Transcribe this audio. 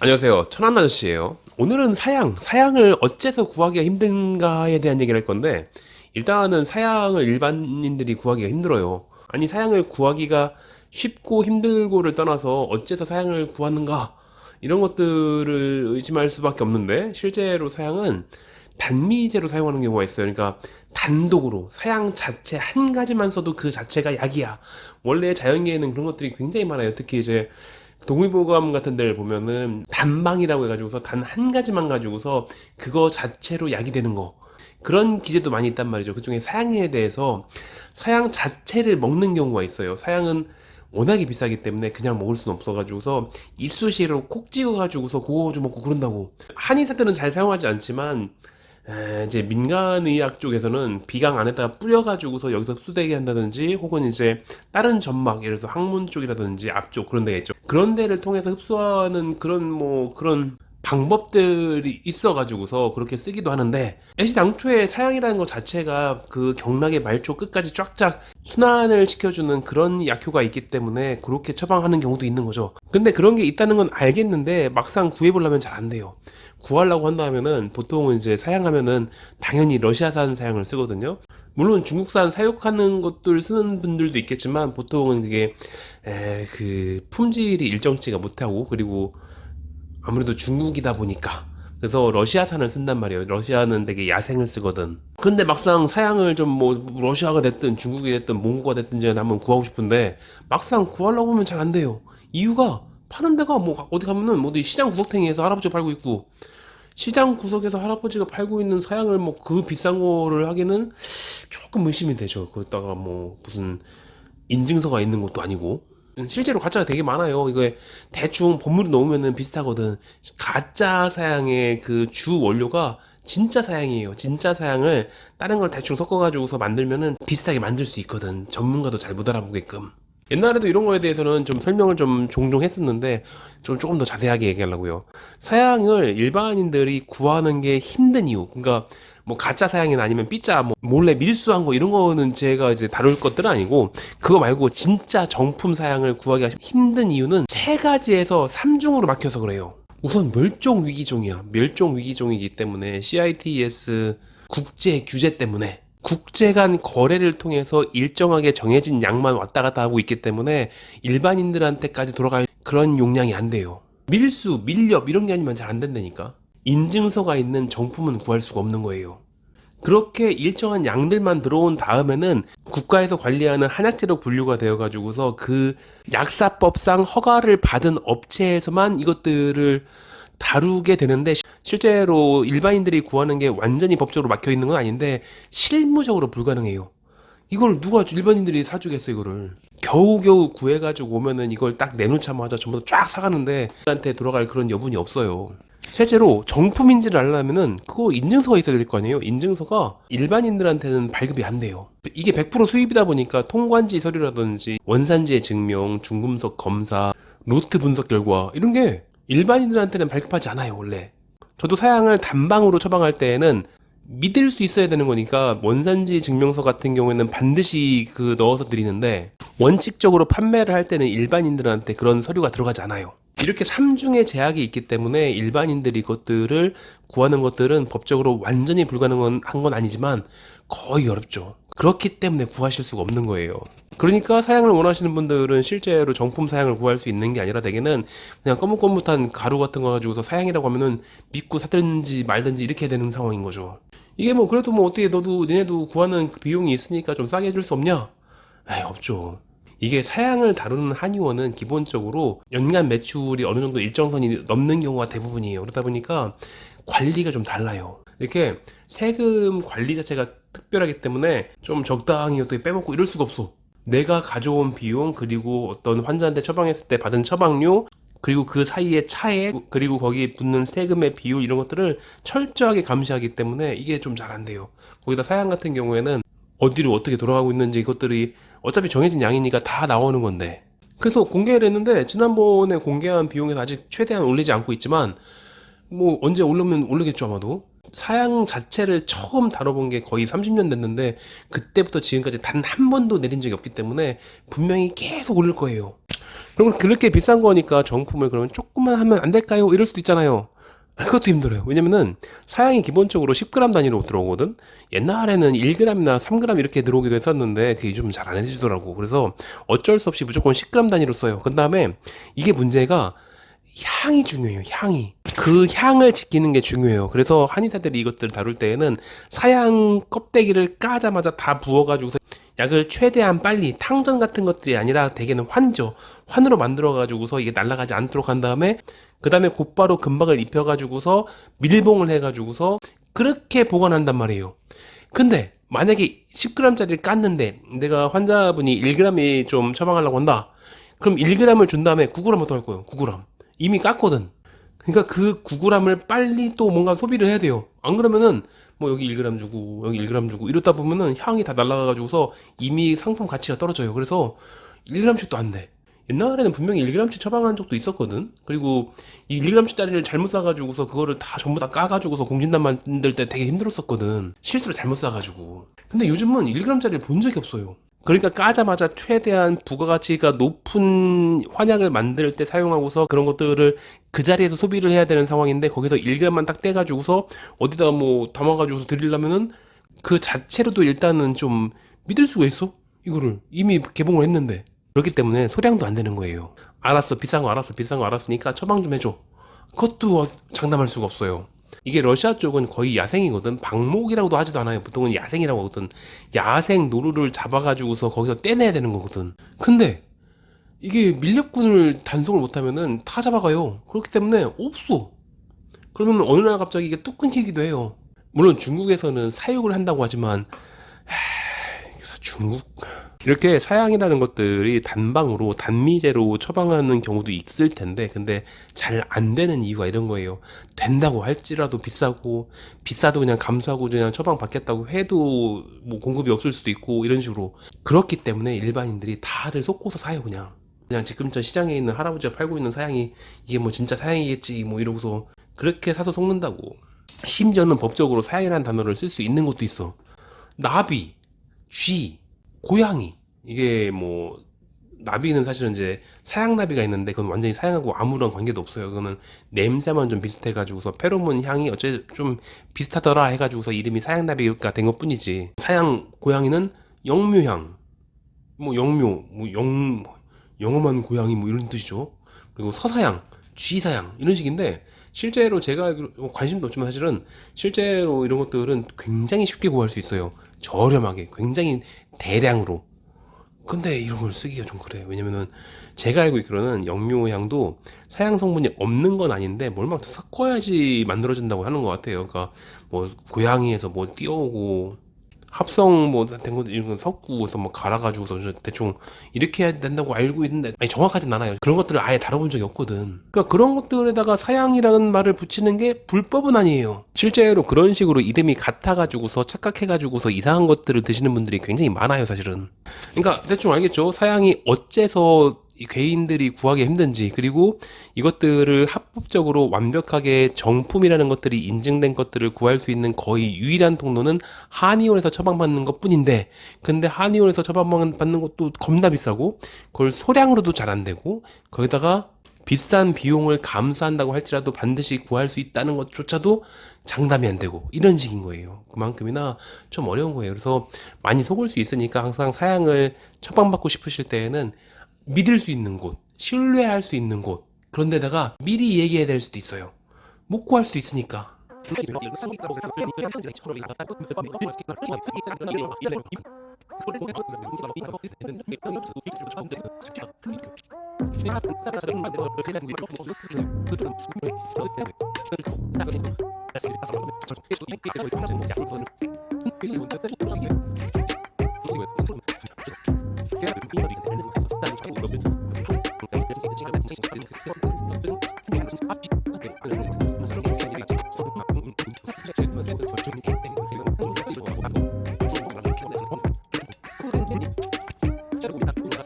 안녕하세요. 천안 아저씨예요. 오늘은 사양을 어째서 구하기가 힘든가에 대한 얘기를 할 건데, 일단은 사양을 일반인들이 구하기가 힘들어요. 아니, 사양을 구하기가 쉽고 힘들고를 떠나서 어째서 사양을 구하는가, 이런 것들을 의심할 수밖에 없는데, 실제로 사양은 단미제로 사용하는 경우가 있어요. 그러니까 단독으로 사양 자체 한 가지만 써도 그 자체가 약이야. 원래 자연계에는 그런 것들이 굉장히 많아요. 특히 이제 동의보감 같은 데를 보면은 단방이라고 해가지고서 단 한 가지만 가지고서 그거 자체로 약이 되는 거, 그런 기제도 많이 있단 말이죠. 그중에 사양에 대해서 사양 자체를 먹는 경우가 있어요. 사양은 워낙에 비싸기 때문에 그냥 먹을 수는 없어가지고서 이쑤시개로 콕 찍어가지고서 그거 좀 먹고 그런다고. 한의사들은 잘 사용하지 않지만 이제 민간의학 쪽에서는 비강 안에다가 뿌려가지고서 여기서 흡수되게 한다든지, 혹은 이제 다른 점막, 예를 들어서 항문 쪽이라든지 앞쪽 그런 데가 있죠. 그런 데를 통해서 흡수하는 그런 방법들이 있어가지고서 그렇게 쓰기도 하는데, 애시당초에 사양이라는 것 자체가 그 경락의 말초 끝까지 쫙쫙 순환을 시켜주는 그런 약효가 있기 때문에 그렇게 처방하는 경우도 있는 거죠. 근데 그런 게 있다는 건 알겠는데 막상 구해보려면 잘 안 돼요. 구하려고 한다면은 보통은 이제 사양하면은 당연히 러시아산 사양을 쓰거든요. 물론 중국산 사육하는 것들 쓰는 분들도 있겠지만 보통은 그게 그 품질이 일정치가 못하고, 그리고 아무래도 중국이다 보니까 그래서 러시아산을 쓴단 말이에요. 러시아는 되게 야생을 쓰거든. 근데 막상 사양을 좀 뭐 러시아가 됐든 중국이 됐든 몽고가 됐든지 한번 구하고 싶은데 막상 구하려고 하면 잘 안 돼요. 이유가 파는 데가 뭐 어디 가면은 뭐 어디 시장 구석탱이에서 할아버지가 팔고 있고, 시장 구석에서 할아버지가 팔고 있는 사양을 뭐 그 비싼 거를 하기는 조금 의심이 되죠. 거기다가 뭐 무슨 인증서가 있는 것도 아니고. 실제로 가짜가 되게 많아요. 이거 대충 버무려 놓으면은 비슷하거든. 가짜 사양의 그 주 원료가 진짜 사양이에요. 진짜 사양을 다른 걸 대충 섞어가지고서 만들면은 비슷하게 만들 수 있거든. 전문가도 잘 못 알아보게끔. 옛날에도 이런 거에 대해서는 좀 설명을 좀 종종 했었는데 조금 더 자세하게 얘기하려고요. 사양을 일반인들이 구하는 게 힘든 이유, 그러니까 뭐 가짜 사양이나 아니면 삐짜 뭐 몰래 밀수한 거 이런 거는 제가 이제 다룰 것들은 아니고, 그거 말고 진짜 정품 사양을 구하기가 힘든 이유는 세 가지에서 3중으로 막혀서 그래요. 우선 멸종위기종이야. 멸종위기종이기 때문에 CITES 국제 규제 때문에, 국제 간 거래를 통해서 일정하게 정해진 양만 왔다 갔다 하고 있기 때문에 일반인들한테까지 돌아갈 그런 용량이 안 돼요. 밀수, 밀렵 이런 게 아니면 잘 안 된다니까. 인증서가 있는 정품은 구할 수가 없는 거예요. 그렇게 일정한 양들만 들어온 다음에는 국가에서 관리하는 한약재로 분류가 되어 가지고서 그 약사법상 허가를 받은 업체에서만 이것들을 다루게 되는데, 실제로 일반인들이 구하는 게 완전히 법적으로 막혀 있는 건 아닌데 실무적으로 불가능해요. 이걸 누가 일반인들이 사주겠어. 이거를 겨우겨우 구해가지고 오면은 이걸 딱 내놓자마자 전부 다 쫙 사가는데 한테 돌아갈 그런 여분이 없어요. 실제로 정품인지를 알려면은 그거 인증서가 있어야 될 거 아니에요. 인증서가 일반인들한테는 발급이 안 돼요. 이게 100% 수입이다 보니까 통관지 서류라든지 원산지의 증명, 중금속 검사, 로트 분석 결과 이런 게 일반인들한테는 발급하지 않아요, 원래. 저도 사양을 단방으로 처방할 때에는 믿을 수 있어야 되는 거니까 원산지 증명서 같은 경우에는 반드시 그 넣어서 드리는데, 원칙적으로 판매를 할 때는 일반인들한테 그런 서류가 들어가지 않아요. 이렇게 3중의 제약이 있기 때문에 일반인들이 이것들을 구하는 것들은 법적으로 완전히 불가능한 건 아니지만 거의 어렵죠. 그렇기 때문에 구하실 수가 없는 거예요. 그러니까 사양을 원하시는 분들은 실제로 정품 사양을 구할 수 있는 게 아니라 대개는 그냥 거뭇거뭇한 가루 같은 거 가지고서 사양이라고 하면은 믿고 사든지 말든지 이렇게 되는 상황인 거죠. 이게 뭐 그래도 뭐 어떻게 너도 니네도 구하는 그 비용이 있으니까 좀 싸게 해줄 수 없냐? 에이, 없죠. 이게 사양을 다루는 한의원은 기본적으로 연간 매출이 어느 정도 일정 선이 넘는 경우가 대부분이에요. 그러다 보니까 관리가 좀 달라요. 이렇게 세금 관리 자체가 특별하기 때문에 좀 적당히 어떻게 빼먹고 이럴 수가 없어. 내가 가져온 비용, 그리고 어떤 환자한테 처방했을 때 받은 처방료, 그리고 그 사이의 차액, 그리고 거기에 붙는 세금의 비율, 이런 것들을 철저하게 감시하기 때문에 이게 좀 잘 안 돼요. 거기다 사양 같은 경우에는 어디로 어떻게 돌아가고 있는지 이것들이 어차피 정해진 양이니까 다 나오는 건데, 그래서 공개를 했는데 지난번에 공개한 비용에서 아직 최대한 올리지 않고 있지만 뭐 언제 올르면 올르겠죠 아마도. 사양 자체를 처음 다뤄본 게 거의 30년 됐는데 그때부터 지금까지 단 한 번도 내린 적이 없기 때문에 분명히 계속 오를 거예요. 그럼 그렇게 비싼 거니까 정품을 그러면 조금만 하면 안 될까요? 이럴 수도 있잖아요. 그것도 힘들어요. 왜냐면은 사양이 기본적으로 10g 단위로 들어오거든. 옛날에는 1g이나 3g 이렇게 들어오기도 했었는데 그게 요즘 잘 안 해주더라고. 그래서 어쩔 수 없이 무조건 10g 단위로 써요. 그 다음에 이게 문제가 향이 중요해요. 향이. 그 향을 지키는 게 중요해요. 그래서 한의사들이 이것들을 다룰 때에는 사양 껍데기를 까자마자 다 부어가지고 약을 최대한 빨리, 탕전 같은 것들이 아니라 대개는 환으로 만들어가지고서 이게 날아가지 않도록 한 다음에 그 다음에 곧바로 금박을 입혀가지고서 밀봉을 해가지고서 그렇게 보관한단 말이에요. 근데 만약에 10g짜리를 깠는데 내가 환자분이 1g이 좀 처방하려고 한다. 그럼 1g을 준 다음에 9g 어떡할 거예요? 9g. 이미 깠거든. 그러니까 그 9g을 빨리 또 뭔가 소비를 해야 돼요. 안 그러면은 뭐 여기 1g 주고 여기 1g 주고 이러다 보면은 향이 다 날아가가지고서 이미 상품 가치가 떨어져요. 그래서 1g씩도 안 돼. 옛날에는 분명히 1g씩 처방한 적도 있었거든. 그리고 이 1g짜리를 잘못 싸가지고서 그거를 다 전부 다 까가지고서 공진단 만들 때 되게 힘들었었거든. 실수로 잘못 싸가지고. 근데 요즘은 1g짜리를 본 적이 없어요. 그러니까 까자마자 최대한 부가가치가 높은 환약을 만들 때 사용하고서 그런 것들을 그 자리에서 소비를 해야 되는 상황인데 거기서 1g만 딱 떼가지고서 어디다 뭐 담아가지고서 드리려면은 그 자체로도 일단은 좀 믿을 수가 있어? 이거를 이미 개봉을 했는데. 그렇기 때문에 소량도 안 되는 거예요. 알았어, 비싼 거 알았어, 비싼 거 알았으니까 처방 좀 해줘. 그것도 장담할 수가 없어요. 이게 러시아 쪽은 거의 야생이거든. 방목이라고도 하지도 않아요. 보통은 야생이라고 하거든. 야생 노루를 잡아가지고서 거기서 떼내야 되는 거거든. 근데 이게 밀렵꾼을 단속을 못하면은 다 잡아가요. 그렇기 때문에 없어. 그러면 어느 날 갑자기 이게 뚝 끊기기도 해요. 물론 중국에서는 사육을 한다고 하지만 중국 이렇게 사양이라는 것들이 단방으로 단미제로 처방하는 경우도 있을 텐데 근데 잘 안 되는 이유가 이런 거예요. 된다고 할지라도 비싸도 그냥 감수하고 그냥 처방 받겠다고 해도 뭐 공급이 없을 수도 있고 이런 식으로 그렇기 때문에 일반인들이 다들 속고서 사요. 그냥 지금 저 시장에 있는 할아버지가 팔고 있는 사양이 이게 뭐 진짜 사양이겠지 뭐 이러고서 그렇게 사서 속는다고. 심지어는 법적으로 사양이라는 단어를 쓸 수 있는 것도 있어. 나비, 쥐, 고양이. 이게 뭐 나비는 사실은 이제 사양나비가 있는데 그건 완전히 사양하고 아무런 관계도 없어요. 그거는 냄새만 좀 비슷해가지고서 페로몬 향이 어째 좀 비슷하더라 해가지고서 이름이 사양나비가 된 것뿐이지. 사양 고양이는 영묘향, 뭐 영묘, 영험한 고양이 뭐 이런 뜻이죠. 그리고 서사양, 쥐사양 이런 식인데 실제로 제가 알기로 관심도 없지만 사실은 실제로 이런 것들은 굉장히 쉽게 구할 수 있어요. 저렴하게, 굉장히 대량으로. 근데 이런 걸 쓰기가 좀 그래요. 왜냐면은 제가 알고 있기로는 영묘향도 사양 성분이 없는 건 아닌데 뭘 막 섞어야지 만들어진다고 하는 것 같아요. 그러니까 뭐 고양이에서 뭐 띄어오고 합성 뭐 된 것도 이런 거 섞고서 뭐 갈아가지고서 대충 이렇게 해야 된다고 알고 있는데 아니 정확하진 않아요. 그런 것들을 아예 다뤄본 적이 없거든. 그러니까 그런 것들에다가 사양이라는 말을 붙이는 게 불법은 아니에요. 실제로 그런 식으로 이름이 같아가지고서 착각해가지고서 이상한 것들을 드시는 분들이 굉장히 많아요, 사실은. 그러니까 대충 알겠죠. 사양이 어째서 이 개인들이 구하기 힘든지 그리고 이것들을 합법적으로 완벽하게 정품이라는 것들이 인증된 것들을 구할 수 있는 거의 유일한 통로는 한의원에서 처방받는 것 뿐인데 근데 한의원에서 처방받는 것도 겁나 비싸고 그걸 소량으로도 잘 안 되고 거기다가 비싼 비용을 감수한다고 할지라도 반드시 구할 수 있다는 것조차도 장담이 안 되고 이런 식인 거예요. 그만큼이나 좀 어려운 거예요. 그래서 많이 속을 수 있으니까 항상 사양을 처방받고 싶으실 때에는 믿을 수 있는 곳, 신뢰할 수 있는 곳 그런 데다가 미리 얘기해야 될 수도 있어요. 못 구할 수도 있으니까.